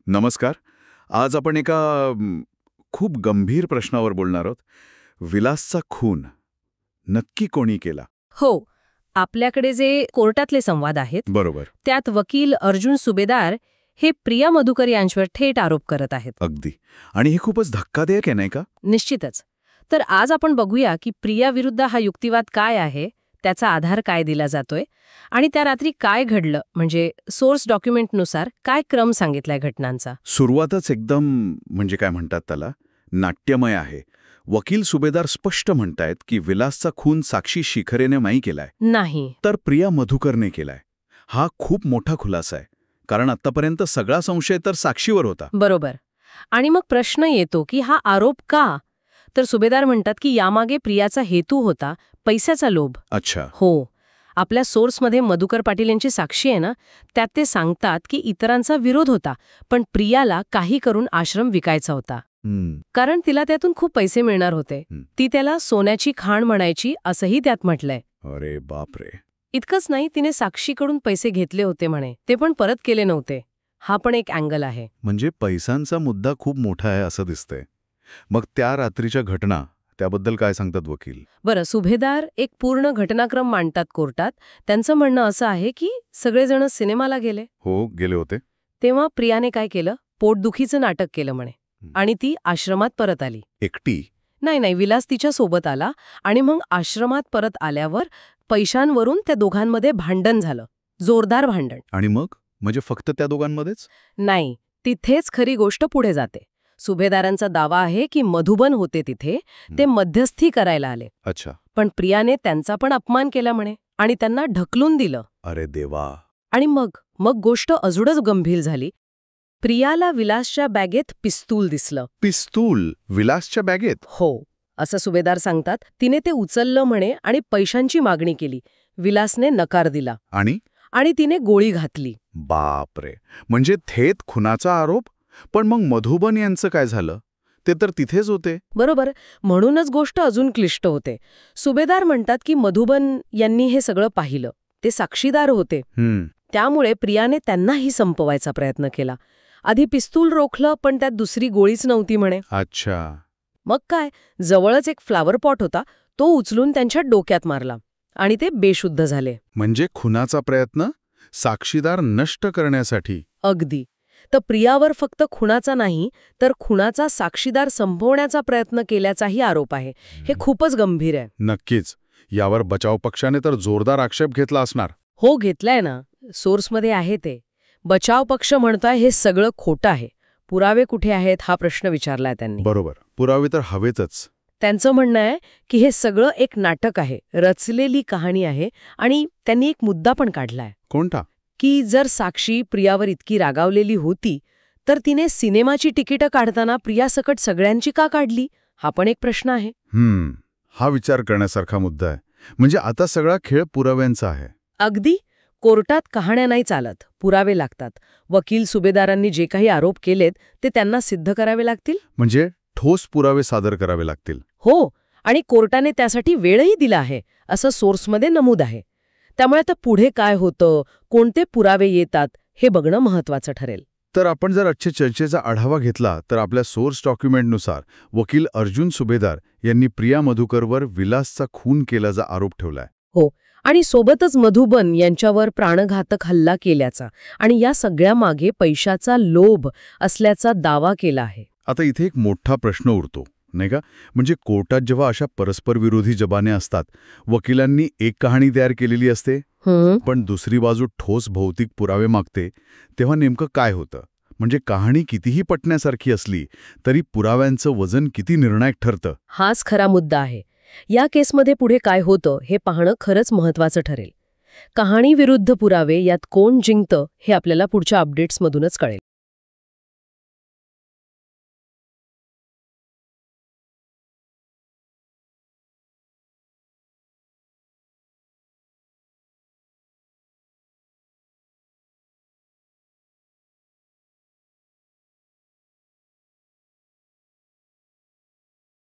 नमस्कार. आज आपण एका खूप गंभीर प्रश्नावर बोलणार आहोत. विलासचा खून नक्की कोणी केला? हो, आपल्याकडे जे कोर्टातले संवाद आहेत बरोबर. त्यात वकील अर्जुन सुभेदार हे प्रिया मधुकर यांच्यावर थेट आरोप करत आहेत. अगदी. आणि हे खूपच धक्कादायक आहे नाही का? निश्चितच. तर आज आपण बघूया की प्रिया विरुद्ध हा युक्तिवाद काय आहे, त्याचा आधार काय दिला जातोय आणि त्या रात्री काय घडलं, म्हणजे सोर्स डॉक्युमेंटनुसार काय क्रम सांगितलाय घटनांचा. सुरुवातच एकदम म्हणजे काय म्हणतात त्याला, नाट्यमय आहे. वकील सुभेदार स्पष्ट म्हणतायत की विलासचा खून साक्षी शिखरेने नाही केलाय, नाही तर प्रिया मधुकरने केलाय. हा खूप मोठा खुलासा आहे, कारण आतापर्यंत सगळा संशय तर साक्षीवर होता. बरोबर. आणि मग प्रश्न येतो की हा आरोप का? तर सुभेदार म्हणतात की यामागे प्रियाचा हेतू होता पैशाचा लोभ. अच्छा. हो, आपल्या सोर्समध्ये मधुकर पाटील यांची साक्षी आहे ना, त्यात ते सांगतात की इतरांचा विरोध होता, पण प्रियाला काही करून आश्रम विकायचा होता, कारण तिला त्यातून खूप पैसे मिळणार होते. ती त्याला सोन्याची खाण म्हणायची असंही त्यात म्हटलंय. अरे बापरे. इतकंच नाही, तिने साक्षीकडून पैसे घेतले होते म्हणे, ते पण परत केले नव्हते. हा पण एक अँगल आहे. म्हणजे पैशांचा मुद्दा खूप मोठा आहे असं दिसतंय. मग त्या रात्रीच्या घटना त्याबद्दल काय सांगतात वकील? बरं, सुभेदार एक पूर्ण घटनाक्रम मांडतात कोर्टात. त्यांचं म्हणणं असं आहे की सगळेजण सिनेमाला गेले. हो, गेले होते. तेव्हा प्रियाने काय केलं, पोटदुखीचं नाटक केलं म्हणे, आणि ती आश्रमात परत आली. एकटी? नाही, विलास तिच्या सोबत आला आणि मग आश्रमात परत आल्यावर पैशांवरून त्या दोघांमध्ये भांडण झालं, जोरदार भांडण. आणि मग म्हणजे फक्त त्या दोघांमध्येच? नाही, तिथेच खरी गोष्ट पुढे जाते. सुभेदारांचा दावा आहे की मधुबन होते तिथे, ते मध्यस्थी करायला आले. अच्छा. पण प्रियाने त्यांचा पण अपमान केला म्हणे आणि त्यांना ढकलून दिलं. अरे देवा. आणि मग गोष्ट अजूनच गंभीर झाली. प्रियाला विलासच्या बॅगेत पिस्तूल दिसलं. पिस्तूल विलासच्या बॅगेत? हो, असं सुभेदार सांगतात. तिने ते उचललं म्हणे आणि पैशांची मागणी केली. विलासने नकार दिला आणि तिने गोळी घातली. बापरे. म्हणजे थेट खुनाचा आरोप. पण मग मधुबन यांचं काय झालं? ते तर तिथेच होते. बरोबर. म्हणूनच गोष्ट अजून क्लिष्ट होते. सुभेदार म्हणतात की मधुबन यांनी हे सगळं पाहिलं, ते साक्षीदार होते. त्यामुळे प्रियाने त्यांनाही संपवायचा प्रयत्न केला. आधी पिस्तूल रोखलं, पण त्यात दुसरी गोळीच नव्हती म्हणे. अच्छा. मग काय, जवळच एक फ्लावर पॉट होता, तो उचलून त्यांच्या डोक्यात मारला आणि ते बेशुद्ध झाले. म्हणजे खुनाचा प्रयत्न साक्षीदार नष्ट करण्यासाठी. अगदी. तर प्रियावर फक्त खुनाचा नाही, तर खुनाचा साक्षीदार संपवण्याचा प्रयत्न केल्याचाही आरोप आहे. हे खूपच गंभीर आहे. नक्कीच. यावर बचाव पक्षाने तर जोरदार आक्षेप घेतला असणार. हो, घेतलाय ना. सोर्समध्ये आहे ते. बचाव पक्ष म्हणतोय हे सगळं खोटं आहे. पुरावे कुठे आहेत हा प्रश्न विचारलाय त्यांनी. बरोबर. पुरावे तर हवेतच. त्यांचं म्हणणं आहे की हे सगळं एक नाटक आहे, रचलेली कहाणी आहे. आणि त्यांनी एक मुद्दा पण काढलाय. कोणता? की जर साक्षी प्रियावर इतकी रागावलेली होती, तर तिने सिनेमाची तिकीटं काढताना प्रियासकट सगळ्यांची का काढली, हा पण एक प्रश्न आहे. हा विचार करण्यासारखा मुद्दा आहे. म्हणजे आता सगळा खेळ पुराव्यांचा आहे. अगदी. कोर्टात कहाण्या नाही चालत, पुरावे लागतात. वकील सुभेदारांनी जे काही आरोप केलेत ते त्यांना सिद्ध करावे लागतील. म्हणजे ठोस पुरावे सादर करावे लागतील. हो, आणि कोर्टाने त्यासाठी वेळही दिला आहे, असं सोर्समध्ये नमूद आहे. त्यामुळे आता पुढे काय होतं, कोणते पुरावे येतात, हे बघणं महत्वाचं ठरेल. तर आपण जर आजच्या चर्चेचा आढावा घेतला तर आपल्या सोर्स डॉक्युमेंटनुसार वकील अर्जुन सुभेदार यांनी प्रिया मधुकरवर विलासचा खून केल्याचा आरोप ठेवलाय. हो, आणि सोबतच मधुबन यांच्यावर प्राणघातक हल्ला केल्याचा आणि या सगळ्यामागे पैशाचा लोभ असल्याचा दावा केला आहे. आता इथे एक मोठा प्रश्न उरतो, नाही का? म्हणजे कोर्टात जेव्हा अशा परस्पर विरोधी जबाने असतात, वकिलांनी एक कहाणी तयार केलेली असते, पण दुसरी बाजू ठोस भौतिक पुरावे मागते, तेव्हा नेमकं काय होतं? म्हणजे कहाणी कितीही पटण्यासारखी असली तरी पुराव्यांचं वजन किती निर्णायक ठरतं? हाच खरा मुद्दा आहे. या केसमध्ये पुढे काय होतं हे पाहणं खरंच महत्वाचं ठरेल. कहाणी विरुद्ध पुरावे यात कोण जिंकतं हे आपल्याला पुढच्या अपडेट्समधूनच कळेल.